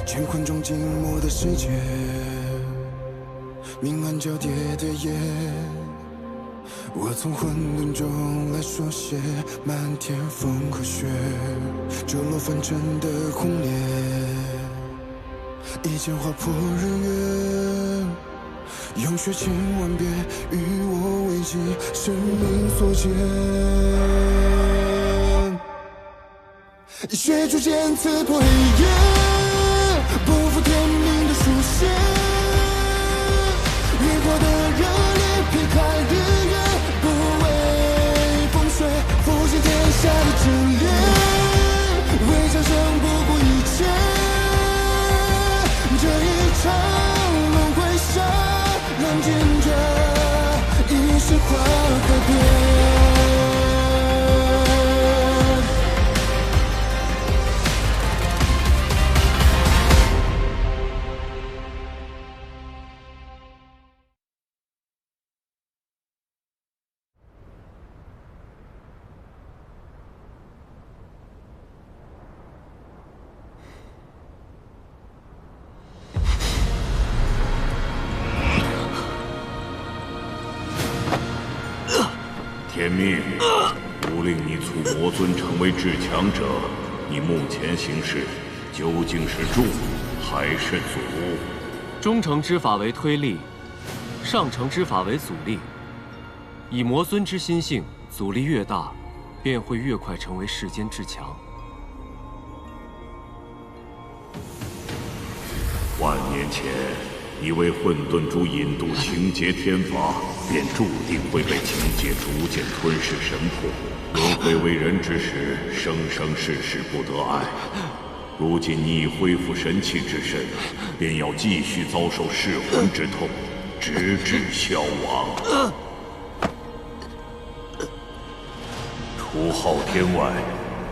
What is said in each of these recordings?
乾坤中静默的世界，明暗交叠的夜，我从混沌中来书写漫天风和雪，折落凡尘的轰烈，一剑划破日月，用血千万遍与我为己，生命所见。以血铸剑刺破黑夜，不负天命的书写，越过的热烈劈开日月，不畏风雪，复兴天下的真烈，为战胜不顾一切，这一场轮回下，浪尖着一世花和蝶。天命，吾令你促魔尊成为至强者，你目前行事究竟是助还是阻？中乘之法为推力，上乘之法为阻力。以魔尊之心性，阻力越大，便会越快成为世间至强。万年前，你为混沌珠引渡情劫天法，便注定会被情劫逐渐吞噬神魄。轮回为人之时，生生世世不得爱。如今你已恢复神器之身，便要继续遭受噬魂之痛，直至消亡。除昊天外，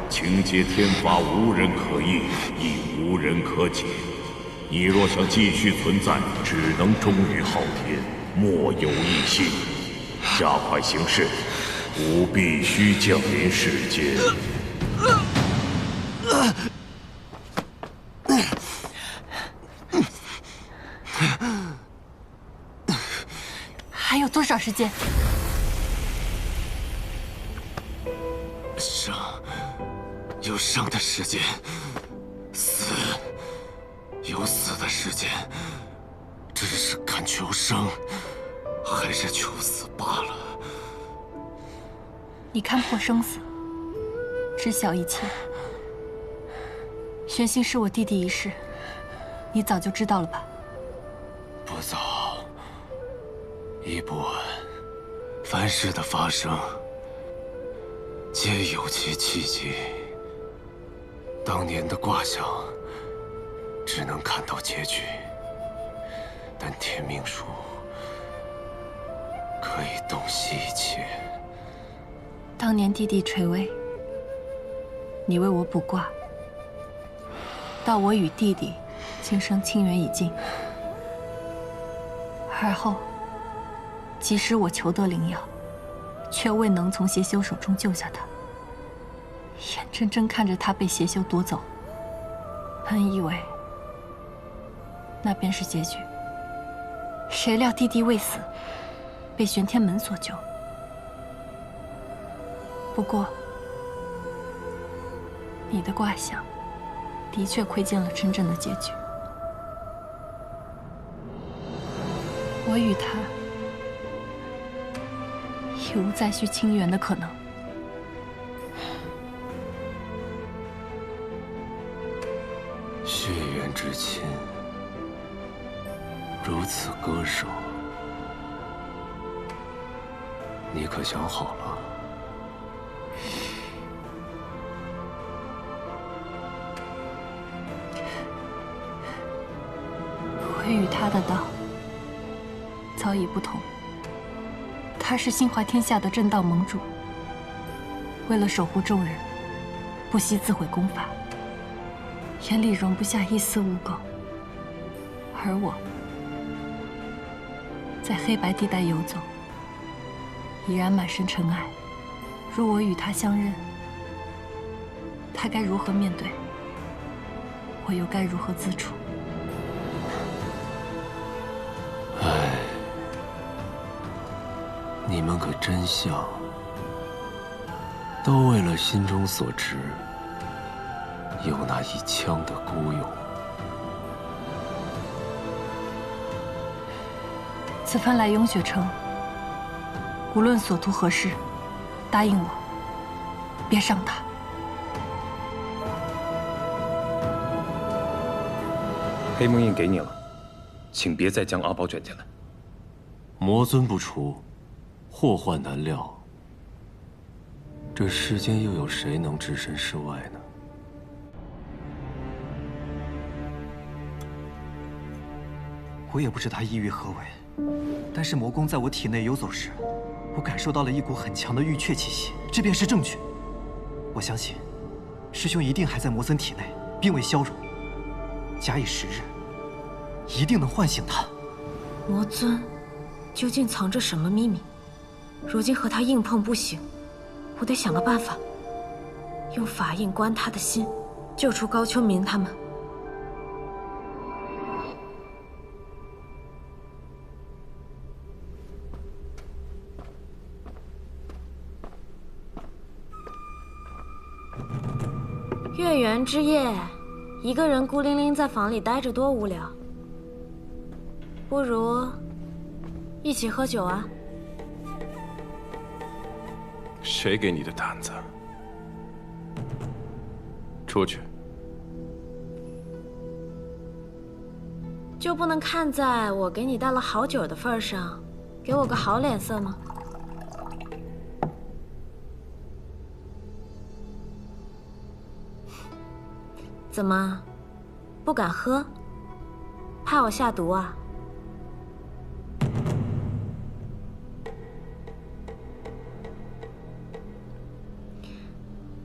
情劫天法无人可应，亦无人可解。你若想继续存在，只能忠于昊天，莫有异心。加快行事，吾必须降临世间。还有多少时间？生，有生的时间；死，有死的时间。只是看求生，还是求死罢了。你看破生死，知晓一切。玄心是我弟弟一事，你早就知道了吧？不早，亦不晚。凡事的发生，皆有其契机。当年的卦象，只能看到结局，但天命术可以洞悉一切。当年弟弟垂危，你为我卜卦，到我与弟弟今生清缘已尽，而后即使我求得灵药，却未能从邪修手中救下他，眼睁睁看着他被邪修夺走，本以为那便是结局，谁料弟弟未死，被玄天门所救。不过，你的卦象的确窥见了真正的结局。我与他已无再续清缘的可能。血缘之亲，如此割舍，你可想好了？我与他的道早已不同。他是心怀天下的正道盟主，为了守护众人，不惜自毁功法，眼里容不下一丝污垢。而我，在黑白地带游走，已然满身尘埃。若我与他相认，他该如何面对？我又该如何自处？唉，你们可真像，都为了心中所执，有那一腔的孤勇。此番来雍雪城，无论所图何事，答应我，别伤他。黑梦印给你了，请别再将阿宝卷进来。魔尊不除，祸患难料。这世间又有谁能置身事外呢？我也不知他意欲何为，但是魔功在我体内游走时，我感受到了一股很强的玉阙气息，这便是证据。我相信，师兄一定还在魔尊体内，并未消融。假以时日，一定能唤醒他。魔尊究竟藏着什么秘密？如今和他硬碰不行，我得想个办法，用法印关他的心，救出高秋明他们。月圆之夜，一个人孤零零在房里待着多无聊。不如一起喝酒啊！谁给你的胆子？出去！就不能看在我给你带了好酒的份上，给我个好脸色吗？怎么，不敢喝？怕我下毒啊？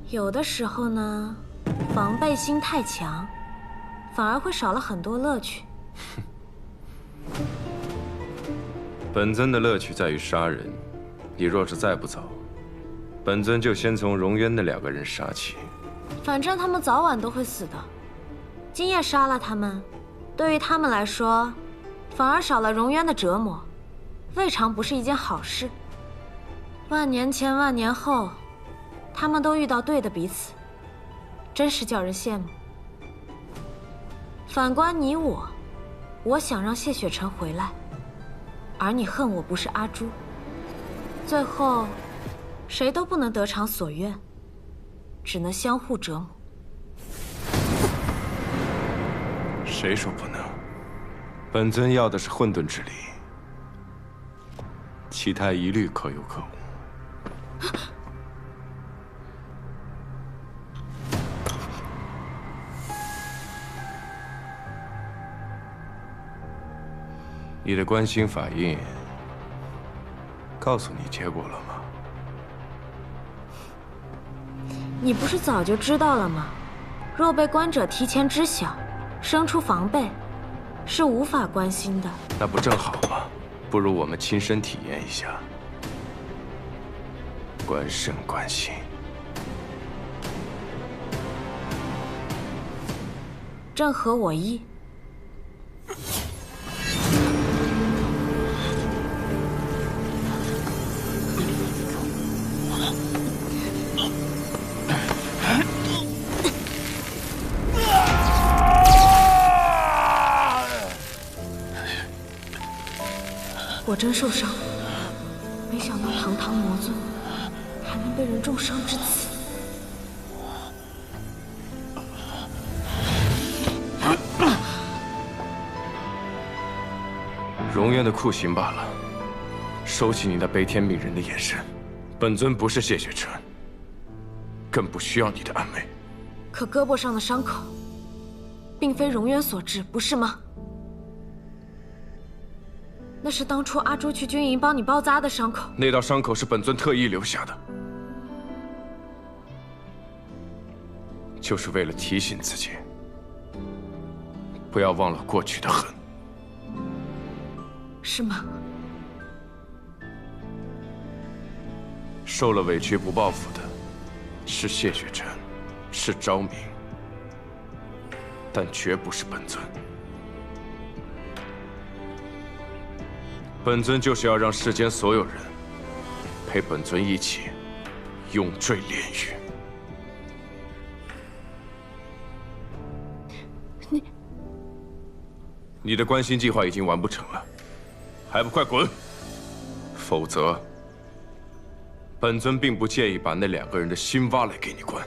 有的时候呢，防备心太强，反而会少了很多乐趣。本尊的乐趣在于杀人，你若是再不走，本尊就先从荣渊那2个人杀起。反正他们早晚都会死的，今夜杀了他们，对于他们来说，反而少了荣渊的折磨，未尝不是一件好事。万年前、万年后，他们都遇到对的彼此，真是叫人羡慕。反观你我，我想让谢雪晨回来，而你恨我不是阿朱，最后谁都不能得偿所愿，只能相互折磨。谁说不能？本尊要的是混沌之力，其他一律可有可无。你的观心法印告诉你结果了吗？你不是早就知道了吗？若被观者提前知晓，生出防备，是无法观心的。那不正好吗？不如我们亲身体验一下，观身观心。正合我意。我真受伤，没想到堂堂魔尊还能被人重伤至此。荣渊的酷刑罢了，收起你那悲天悯人的眼神。本尊不是谢雪晨，更不需要你的安慰。可胳膊上的伤口，并非荣渊所致，不是吗？那是当初阿朱去军营帮你包扎的伤口。那道伤口是本尊特意留下的，就是为了提醒自己，不要忘了过去的恨。是吗？受了委屈不报复的，是谢雪晨，是昭明。但绝不是本尊。本尊就是要让世间所有人陪本尊一起永坠炼狱。你的关心计划已经完不成了，还不快滚！否则，本尊并不介意把那2个人的心挖来给你关。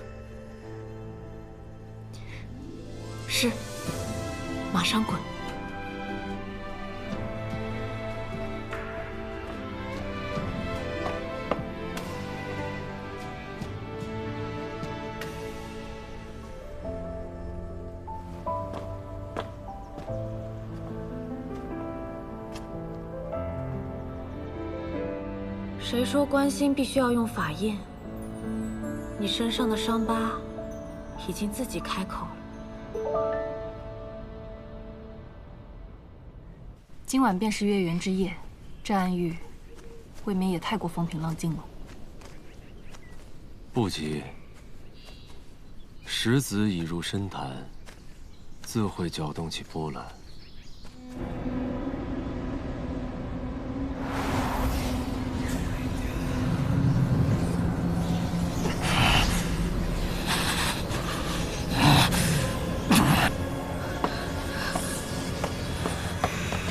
是，马上滚！谁说关心必须要用法印？你身上的伤疤已经自己开口了。今晚便是月圆之夜，这暗狱未免也太过风平浪静了。不急，石子已入深潭，自会搅动起波澜。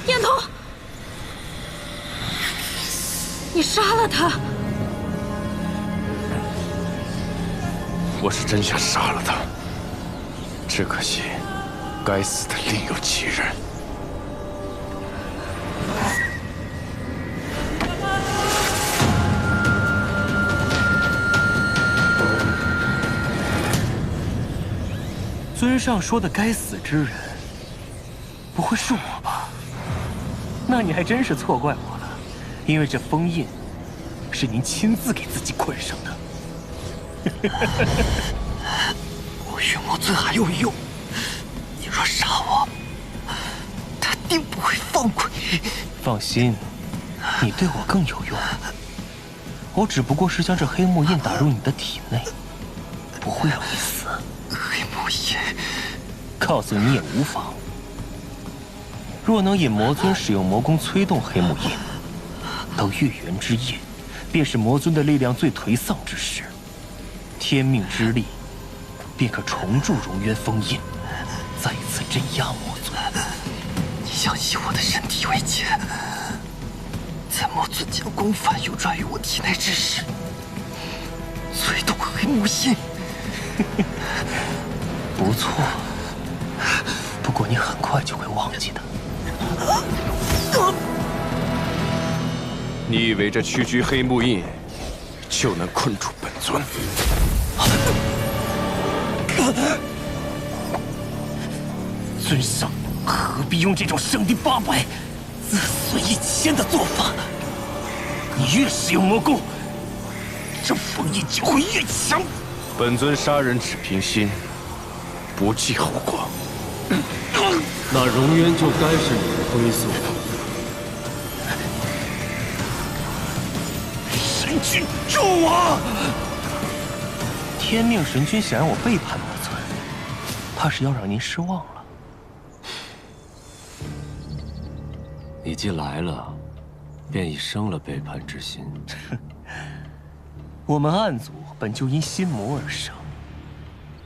燕童，你杀了他！我是真想杀了他，只可惜，该死的另有其人。尊上说的该死之人，不会是我吧？那你还真是错怪我了，因为这封印是您亲自给自己捆上的。我与魔尊还有用，你若杀我，他定不会放过你。放心，你对我更有用。我只不过是将这黑木印打入你的体内，不会让你死。黑木印，告诉你也无妨。若能引魔尊使用魔功催动黑木印，到月圆之夜，便是魔尊的力量最颓丧之时。天命之力，便可重铸荣渊封印，再次镇压魔尊。你想以我的身体为鉴，在魔尊将功法流转于我体内之时，催动黑木印。不错，不过你很快就会忘记的。你以为这区区黑木印就能困住本尊？尊上何必用这种胜敌800、自损1000的做法？你越使用魔功，这封印就会越强。本尊杀人只凭心，不计后果。那荣渊就该是你的归宿。神君，助我！天命神君想让我背叛魔尊，怕是要让您失望了。你既来了，便已生了背叛之心。我们暗族本就因心魔而生，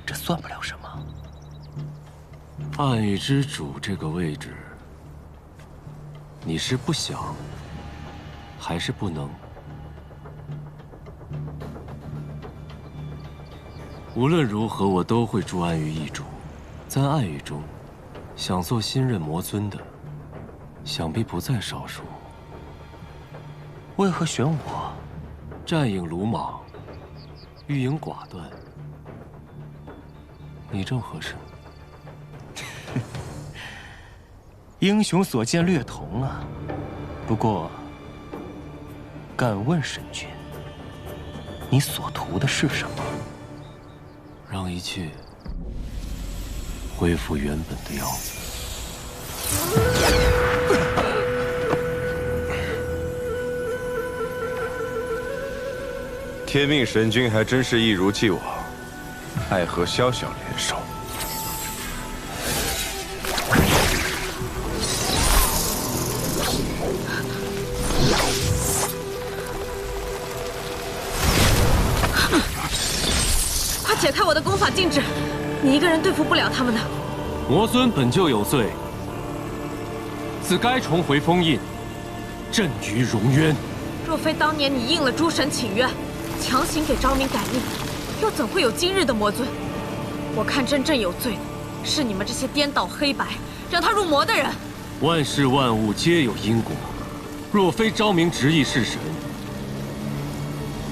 这算不了什么。暗域之主这个位置，你是不想，还是不能？无论如何，我都会助暗域一主。在暗域中，想做新任魔尊的，想必不在少数。为何选我？战影鲁莽，欲迎寡断，你正合适。英雄所见略同啊。不过，敢问神君，你所图的是什么？让一切恢复原本的样子。天命神君还真是一如既往，爱和萧小联手。解开我的功法禁制，你一个人对付不了他们的。魔尊本就有罪，自该重回封印，震于荣渊。若非当年你应了诸神请愿，强行给昭明改命，又怎会有今日的魔尊？我看真正有罪的是你们这些颠倒黑白，让他入魔的人。万事万物皆有因果，若非昭明执意是神，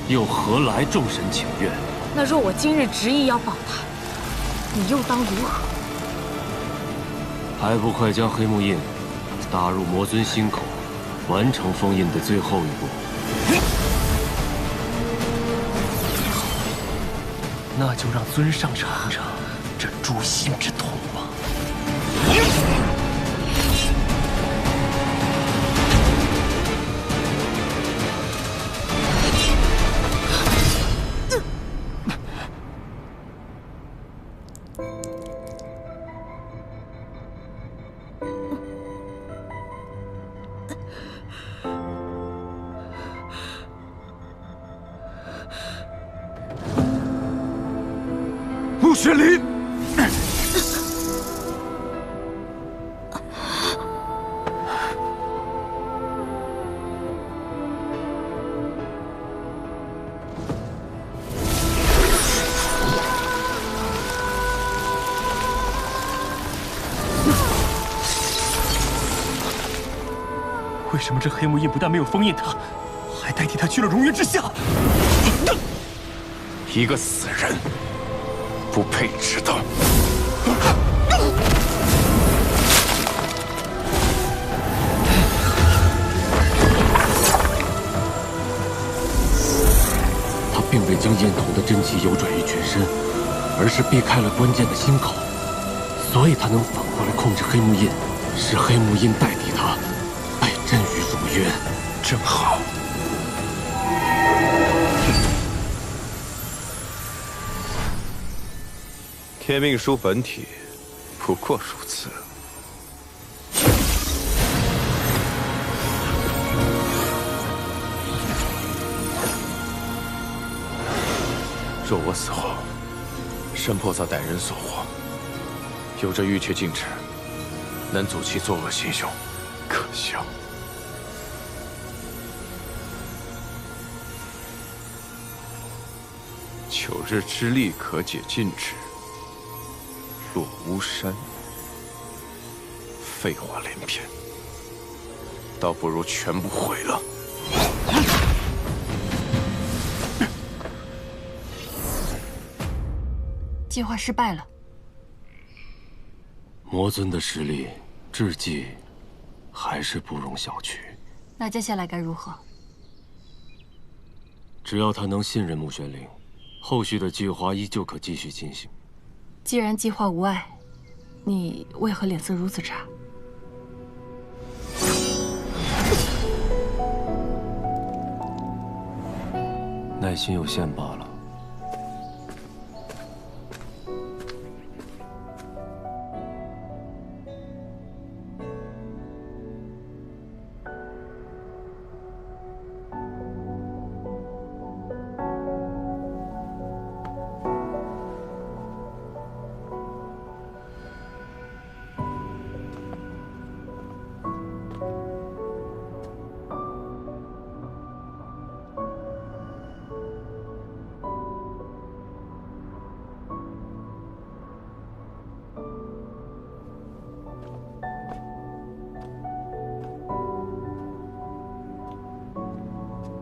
又何来众神请愿？那若我今日执意要保他，你又当如何？还不快将黑木印打入魔尊心口，完成封印的最后一步。那就让尊上尝尝这诛心之痛吧。穆雪林，为什么这黑木印不但没有封印他，还代替他去了荣渊之下？一个死人，不配知道。他并未将焰瞳的真气游转于全身，而是避开了关键的心口，所以他能反过来控制黑木印，使黑木印代替他，败阵于荣渊。正好。天命书本体不过如此。若我死后，神魄遭歹人所获，有着玉阙禁制，能阻其作恶行凶，可笑。9日之力可解禁制。若巫山，废话连篇，倒不如全部毁了。计划失败了。魔尊的实力，智计还是不容小觑。那接下来该如何？只要他能信任穆玄灵，后续的计划依旧可继续进行。既然计划无碍，你为何脸色如此差？耐心有限罢了。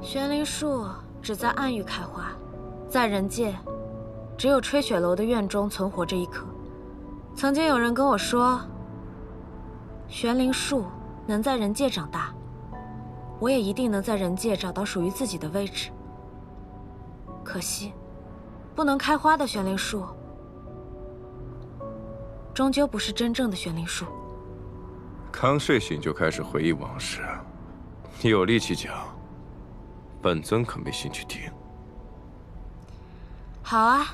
玄灵树只在暗域开花，在人界，只有吹雪楼的院中存活着一棵。曾经有人跟我说，玄灵树能在人界长大，我也一定能在人界找到属于自己的位置。可惜，不能开花的玄灵树，终究不是真正的玄灵树。刚睡醒就开始回忆往事，你有力气讲，本尊可没兴趣听。好啊，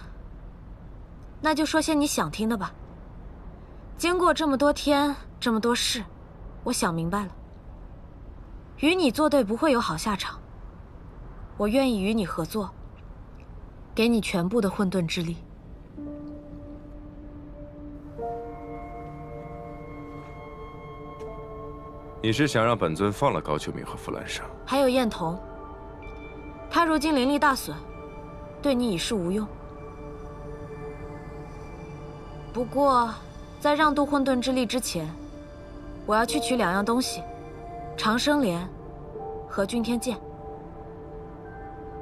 那就说些你想听的吧。经过这么多天，这么多事，我想明白了，与你作对不会有好下场。我愿意与你合作，给你全部的混沌之力。你是想让本尊放了高秋明和傅兰生？还有燕童，他如今灵力大损，对你已是无用。不过，在让渡混沌之力之前，我要去取2样东西：长生莲和君天剑，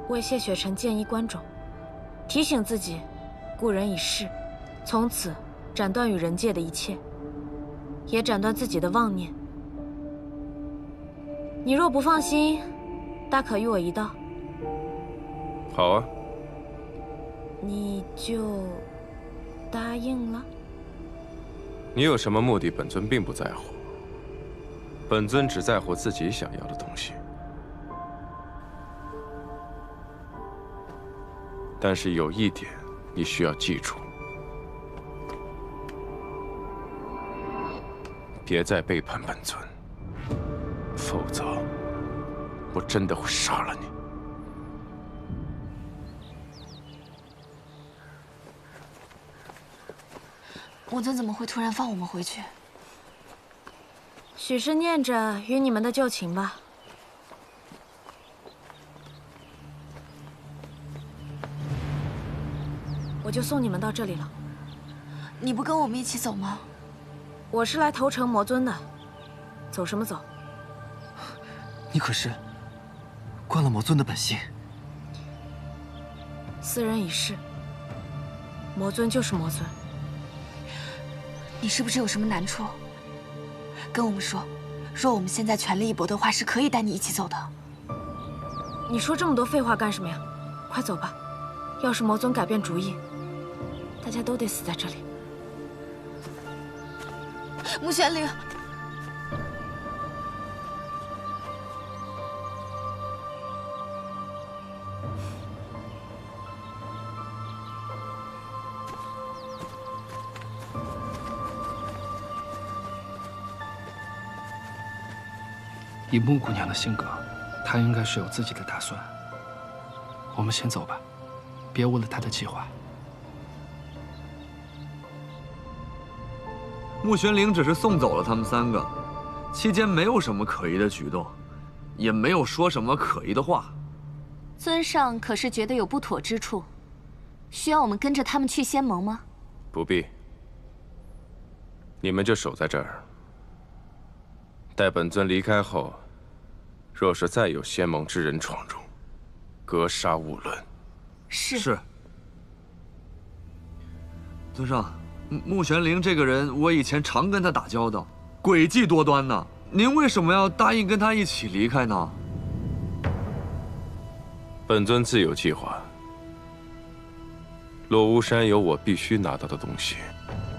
为谢雪晨建一关种，提醒自己，故人已逝，从此斩断与人界的一切，也斩断自己的妄念。你若不放心，大可与我一道。好啊。你就答应了？你有什么目的，本尊并不在乎。本尊只在乎自己想要的东西。但是有一点，你需要记住：别再背叛本尊，否则我真的会杀了你。魔尊怎么会突然放我们回去？许是念着与你们的旧情吧。我就送你们到这里了。你不跟我们一起走吗？我是来投诚魔尊的，走什么走？你可是惯了魔尊的本性。斯人已逝，魔尊就是魔尊。你是不是有什么难处？跟我们说，若我们现在全力一搏的话，是可以带你一起走的。你说这么多废话干什么呀？快走吧！要是魔尊改变主意，大家都得死在这里。穆玄灵，以穆姑娘的性格，她应该是有自己的打算。我们先走吧，别误了她的计划。穆玄灵只是送走了他们3个，期间没有什么可疑的举动，也没有说什么可疑的话。尊上可是觉得有不妥之处，需要我们跟着他们去仙盟吗？不必，你们就守在这儿。待本尊离开后，若是再有仙盟之人闯入，格杀勿论。是。尊上，穆玄灵这个人，我以前常跟他打交道，诡计多端呢。您为什么要答应跟他一起离开呢？本尊自有计划。落巫山有我必须拿到的东西，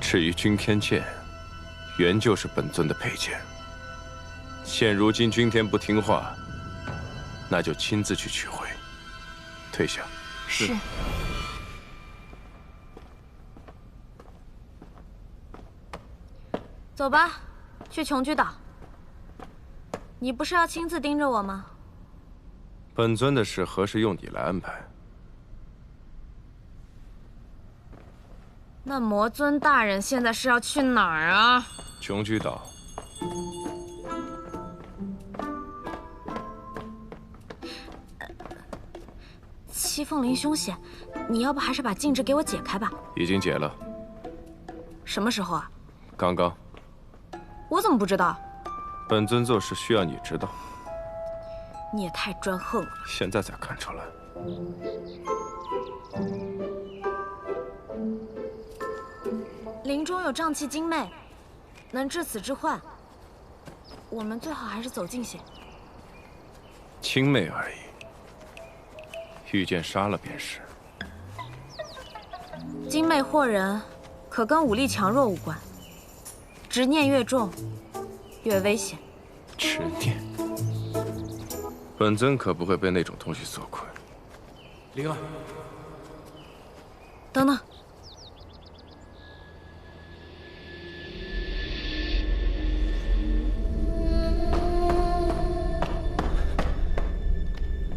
至于君天剑，原就是本尊的佩剑。现如今君天不听话，那就亲自去取回。退下。是。走吧，去琼居岛。你不是要亲自盯着我吗？本尊的事何时用你来安排？那魔尊大人现在是要去哪儿啊？琼居岛。戚凤灵凶险，你要不还是把禁制给我解开吧？已经解了。什么时候啊？刚刚。我怎么不知道？本尊做事需要你知道。你也太专横了。现在才看出来。林中有瘴气精魅，能治此之患。我们最好还是走近些。轻魅而已，遇见杀了便是。精魅惑人，可跟武力强弱无关。执念越重，越危险。执念，本尊可不会被那种东西所困。灵儿，等等。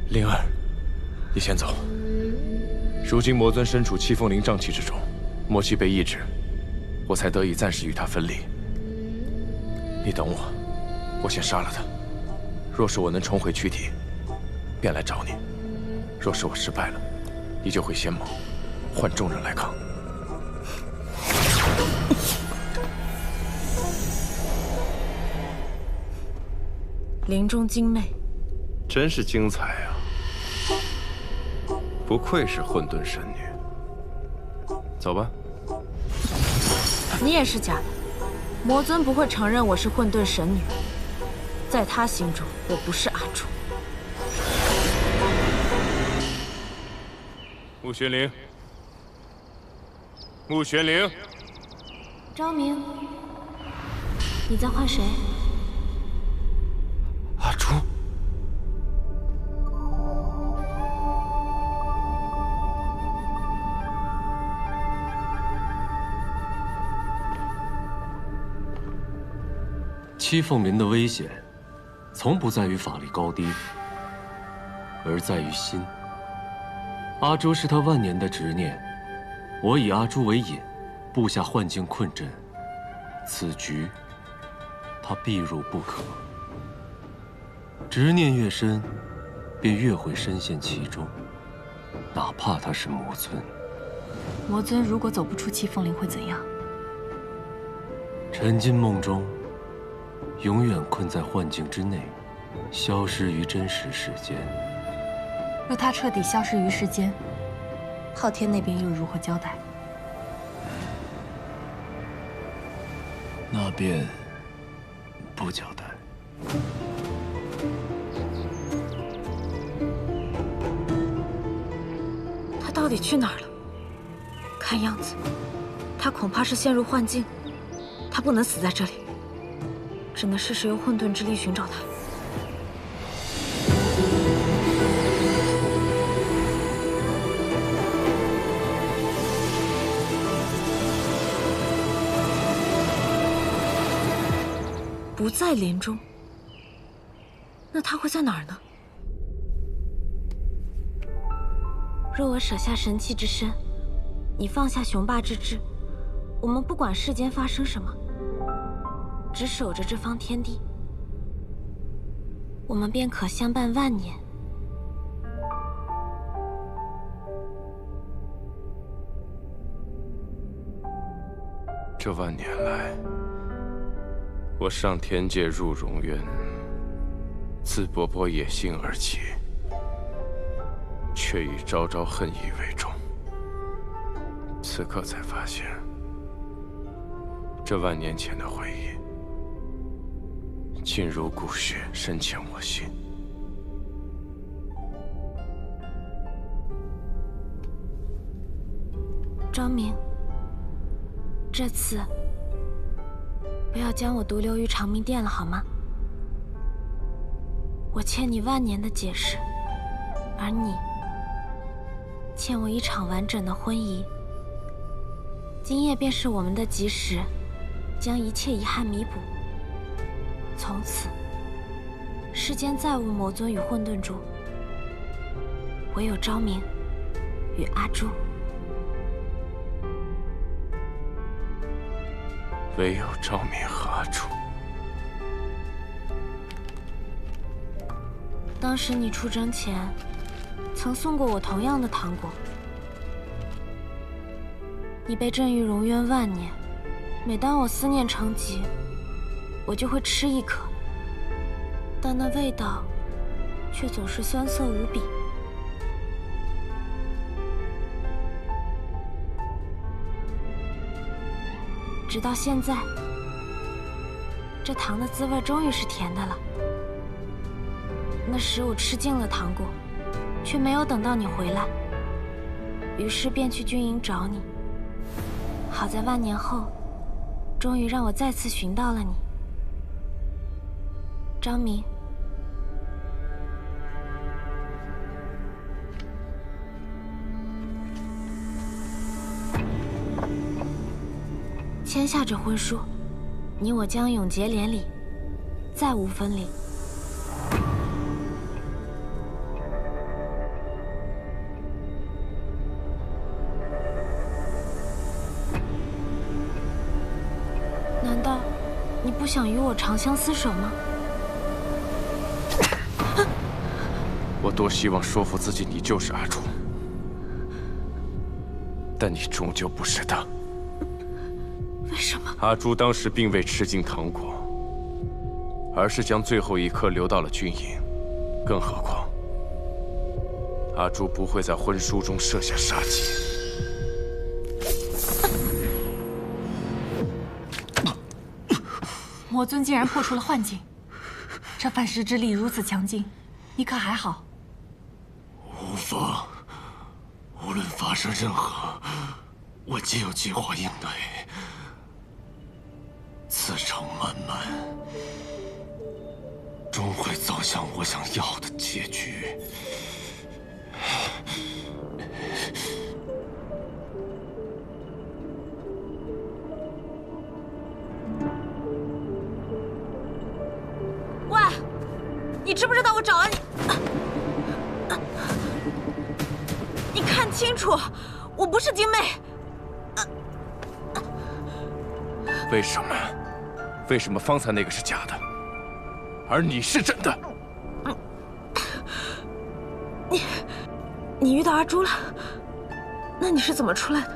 灵儿，你先走。如今魔尊身处七凤灵瘴气之中，魔气被抑制，我才得以暂时与他分离。你等我。我先杀了他。若是我能重回躯体，便来找你；若是我失败了，你就回仙盟，换众人来抗。林中精魅，真是精彩啊！不愧是混沌神女。走吧。你也是假的。魔尊不会承认我是混沌神女，在他心中，我不是阿朱。穆玄灵，穆玄灵，昭明，你在换谁？阿朱。戚凤鸣的危险，从不在于法力高低，而在于心。阿朱是他万年的执念，我以阿朱为引，布下幻境困阵，此局他必入不可。执念越深，便越会深陷其中，哪怕他是魔尊。魔尊如果走不出戚凤灵会怎样？沉进梦中，永远困在幻境之内，消失于真实世间。若他彻底消失于世间，昊天那边又如何交代？那便不交代。他到底去哪儿了？看样子，他恐怕是陷入幻境。他不能死在这里，只能试试用混沌之力寻找他。不在林中，那他会在哪儿呢？若我舍下神器之身，你放下雄霸之志，我们不管世间发生什么，只守着这方天地，我们便可相伴万年。这万年来，我上天界入荣渊，自勃勃野性而起，却以朝朝恨意为重。此刻才发现，这万年前的回忆，尽如骨血，深嵌我心。昭明，这次不要将我独留于长明殿了，好吗？我欠你万年的解释，而你欠我一场完整的婚仪。今夜便是我们的吉时，将一切遗憾弥补。从此，世间再无魔尊与混沌珠，唯有昭明与阿朱。唯有昭明和阿朱。当时你出征前，曾送过我同样的糖果。你被镇于荣渊万年，每当我思念成疾，我就会吃一颗，但那味道却总是酸涩无比。直到现在，这糖的滋味终于是甜的了。那时我吃尽了糖果，却没有等到你回来，于是便去军营找你。好在万年后，终于让我再次寻到了你，昭明。签下这婚书，你我将永结连理，再无分离。难道你不想与我长相厮守吗？多希望说服自己你就是阿朱，但你终究不是他。为什么？阿朱当时并未吃尽糖果，而是将最后一颗留到了军营。更何况，阿朱不会在婚书中设下杀机。魔尊竟然破除了幻境，这反噬之力如此强劲，你可还好？无妨，无论发生任何，我皆有计划应对。此程漫漫，终会走向我想要的结局。喂，你知不知道我找了你？你看清楚，我不是精妹。为什么？为什么方才那个是假的，而你是真的？你遇到阿朱了？那你是怎么出来的？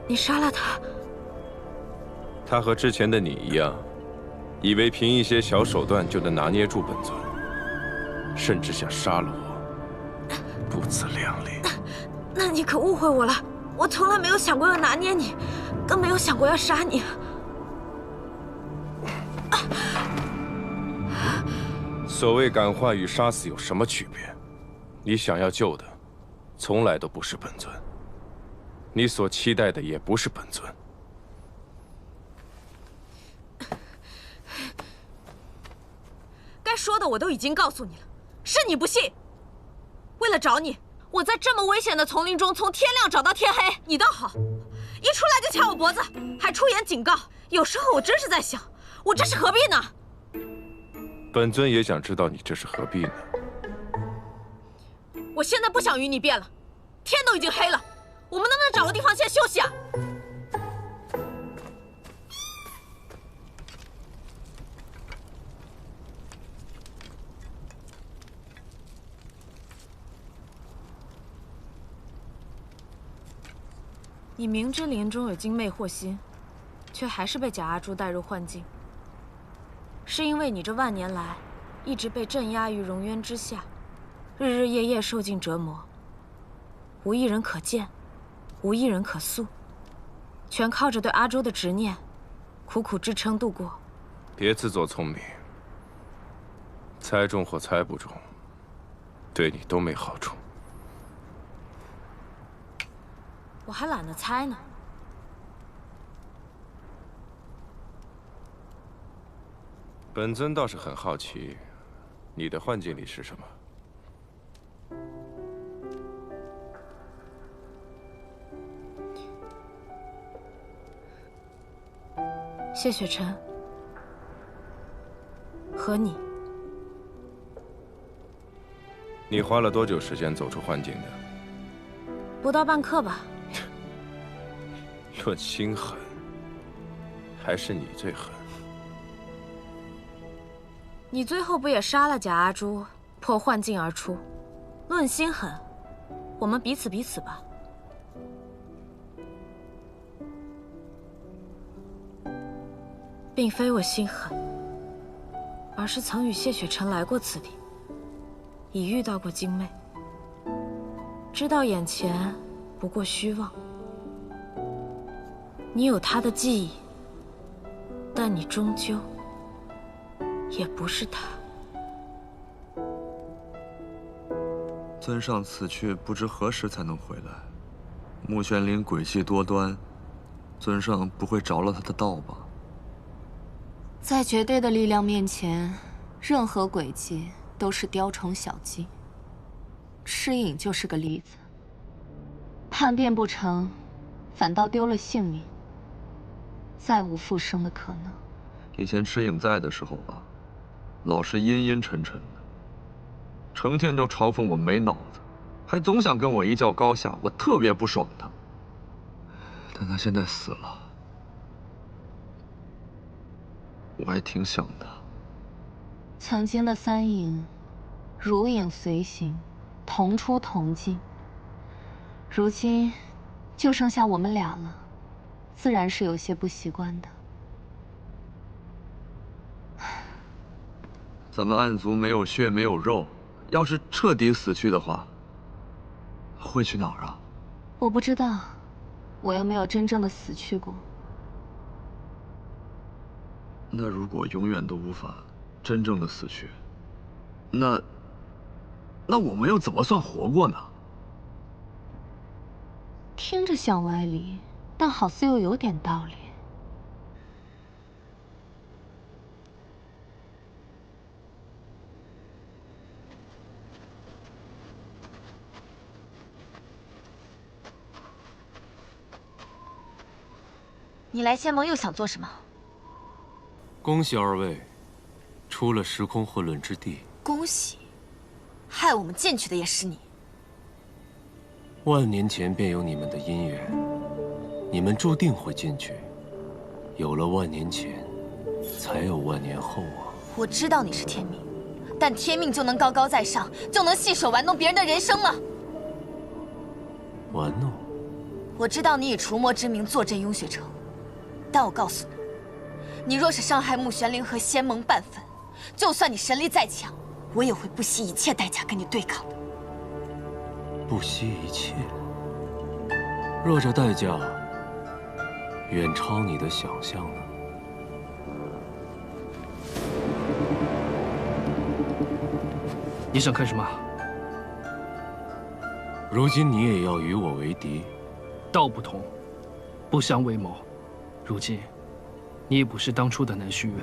你杀了他？他和之前的你一样，以为凭一些小手段就能拿捏住本尊，甚至想杀了我，不自量力。那你可误会我了，我从来没有想过要拿捏你，更没有想过要杀你。所谓感化与杀死有什么区别？你想要救的，从来都不是本尊，你所期待的也不是本尊。该说的我都已经告诉你了，是你不信。为了找你，我在这么危险的丛林中从天亮找到天黑，你倒好，一出来就掐我脖子，还出言警告。有时候我真是在想，我这是何必呢？本尊也想知道你这是何必呢？我现在不想与你辩了，天都已经黑了，我们能不能找个地方先休息啊？你明知林中有精魅祸心，却还是被假阿朱带入幻境，是因为你这万年来一直被镇压于熔渊之下，日日夜夜受尽折磨，无一人可见，无一人可诉，全靠着对阿朱的执念，苦苦支撑度过。别自作聪明，猜中或猜不中，对你都没好处。我还懒得猜呢。本尊倒是很好奇，你的幻境里是什么？谢雪晨和你。你花了多久时间走出幻境的？不到半刻吧。论心狠，还是你最狠。你最后不也杀了假阿朱，破幻境而出？论心狠，我们彼此吧。并非我心狠，而是曾与谢雪晨来过此地，已遇到过精魅，知道眼前不过虚妄。你有他的记忆，但你终究也不是他。尊上此去不知何时才能回来。穆玄灵诡计多端，尊上不会着了他的道吧？在绝对的力量面前，任何诡计都是雕虫小技。赤影就是个例子，叛变不成，反倒丢了性命，再无复生的可能。以前赤影在的时候吧，老是阴阴沉沉的，成天都嘲讽我没脑子，还总想跟我一较高下，我特别不爽他。但他现在死了，我还挺想他。曾经的三影，如影随形，同出同进。如今就剩下我们俩了，自然是有些不习惯的。咱们暗族没有血没有肉，要是彻底死去的话，会去哪儿啊？我不知道，我又没有真正的死去过。那如果永远都无法真正的死去，那我们又怎么算活过呢？听着像歪理，但好似又有点道理。你来仙盟又想做什么？恭喜二位，出了时空混乱之地。恭喜！害我们进去的也是你。万年前便有你们的姻缘，你们注定会进去。有了万年前，才有万年后啊！我知道你是天命，但天命就能高高在上，就能信手玩弄别人的人生吗？玩弄？我知道你以除魔之名坐镇雍雪城，但我告诉你，你若是伤害穆玄灵和仙盟半分，就算你神力再强，我也会不惜一切代价跟你对抗的。不惜一切？若这代价远超你的想象呢？你想干什么？如今你也要与我为敌？道不同，不相为谋。如今，你已不是当初的南虚远，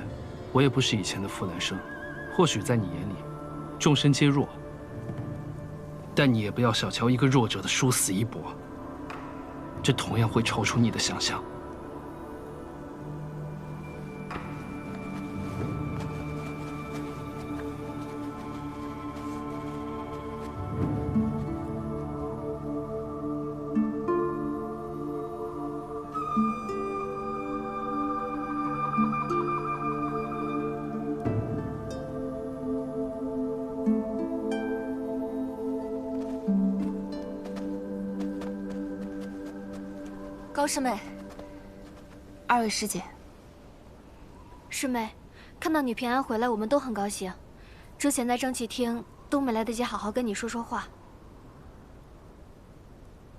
我也不是以前的傅兰生。或许在你眼里，众生皆弱，但你也不要小瞧一个弱者的殊死一搏，这同样会超出你的想象。高师妹，二位师姐，师妹，看到你平安回来，我们都很高兴。之前在蒸汽厅都没来得及好好跟你说说话。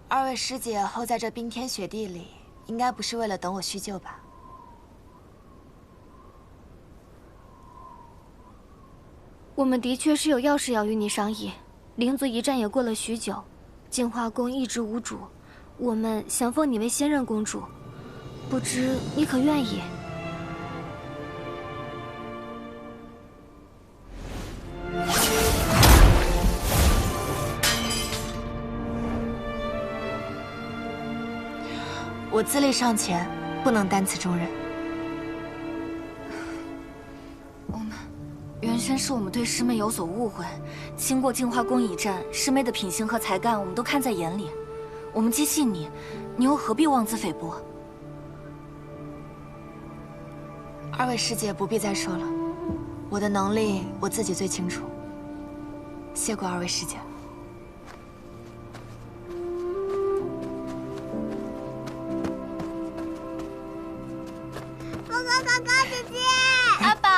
二位师姐候在这冰天雪地里，应该不是为了等我叙旧吧？我们的确是有要事要与你商议。灵族一战也过了许久，净化宫一直无主。我们想封你为先任公主，不知你可愿意？我资历尚浅，不能担此重任。原先是我们对师妹有所误会，经过净化宫一战，师妹的品行和才干我们都看在眼里。我们既信你，你又何必妄自菲薄？二位师姐不必再说了，我的能力我自己最清楚。谢过二位师姐。哥哥，哥哥，姐姐，阿宝，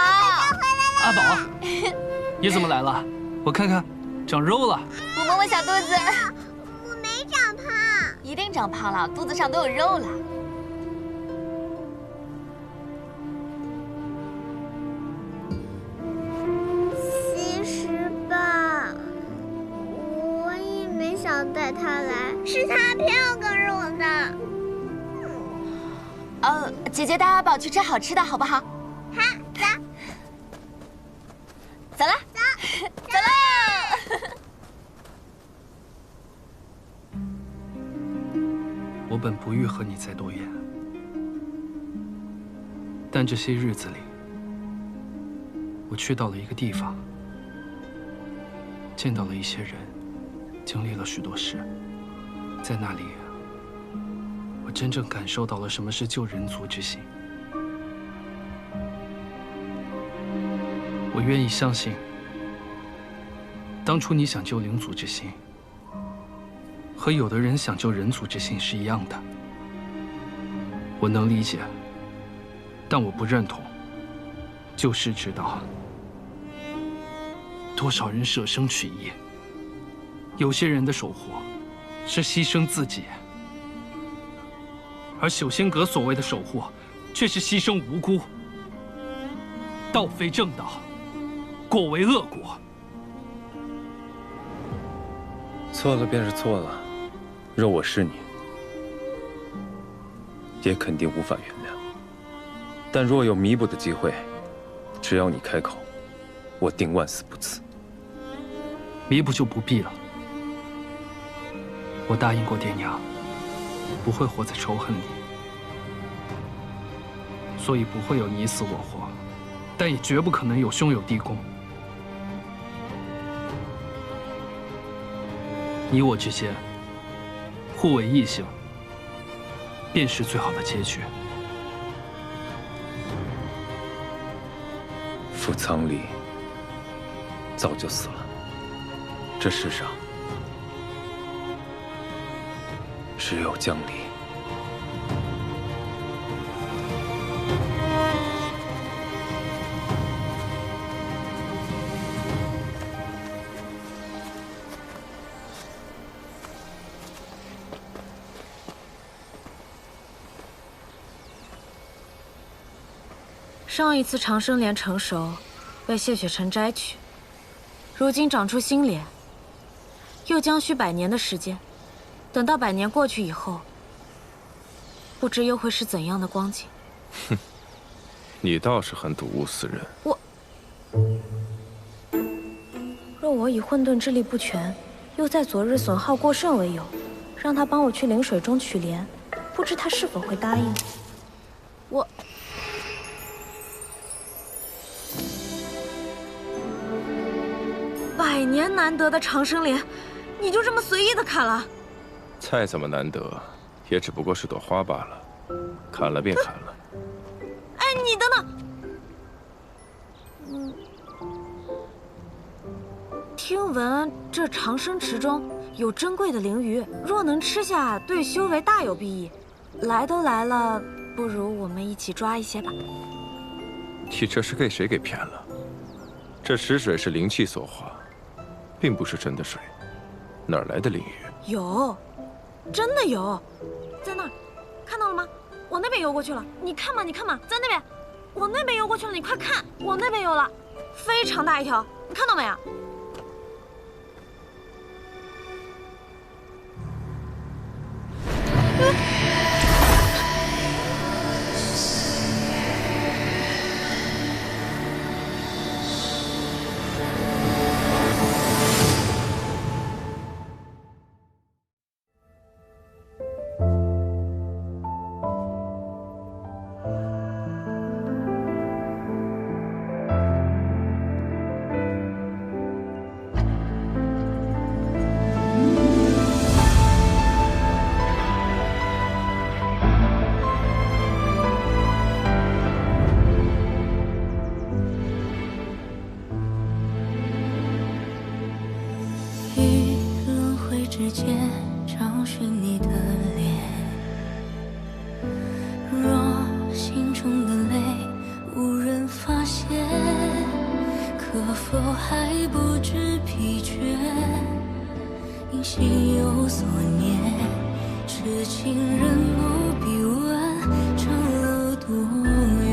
阿宝，你怎么来了？我看看，长肉了。我摸摸小肚子。我没长胖。一定长胖了，肚子上都有肉了。其实吧，我也没想带他来，是他偏要跟着我的。姐姐带阿宝去吃好吃的，好不好？好，走。走了，走了。我本不欲和你再多言，但这些日子里，我去到了一个地方，见到了一些人，经历了许多事，在那里，我真正感受到了什么是救人族之心。我愿意相信，当初你想救灵族之心，和有的人想救人族之心是一样的。我能理解，但我不认同。救世之道，多少人舍生取义，有些人的守护是牺牲自己，而修仙阁所谓的守护，却是牺牲无辜。道非正道，果为恶果。错了便是错了，若我是你，也肯定无法原谅。但若有弥补的机会，只要你开口，我定万死不辞。弥补就不必了。我答应过爹娘，不会活在仇恨里，所以不会有你死我活，但也绝不可能有兄友弟恭。你我之间互为异性，便是最好的结局。傅苍离早就死了，这世上只有江离。上一次长生莲成熟，被谢雪晨摘取，如今长出新莲，又将需100年的时间。等到100年过去以后，不知又会是怎样的光景。哼，你倒是很睹物思人。若我以混沌之力不全，又在昨日损耗过甚为由，让他帮我去灵水中取莲，不知他是否会答应？我。100年难得的长生莲，你就这么随意的砍了？再怎么难得，也只不过是朵花罢了，砍了便砍了。哎，你等等。听闻这长生池中有珍贵的灵鱼，若能吃下，对修为大有裨益。来都来了，不如我们一起抓一些吧。你这是被谁给骗了？这池水是灵气所化，并不是真的水，哪儿来的灵鱼？有，真的有，在那儿，看到了吗？我那边游过去了，你看嘛，你看嘛，在那边，我那边游过去了，你快看，我那边有了，非常大一条，你看到没有？之间找寻你的脸，若心中的泪无人发现，可否还不知疲倦？因心有所念，痴情人不必问长路多远，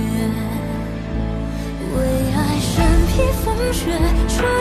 为爱身披风雪。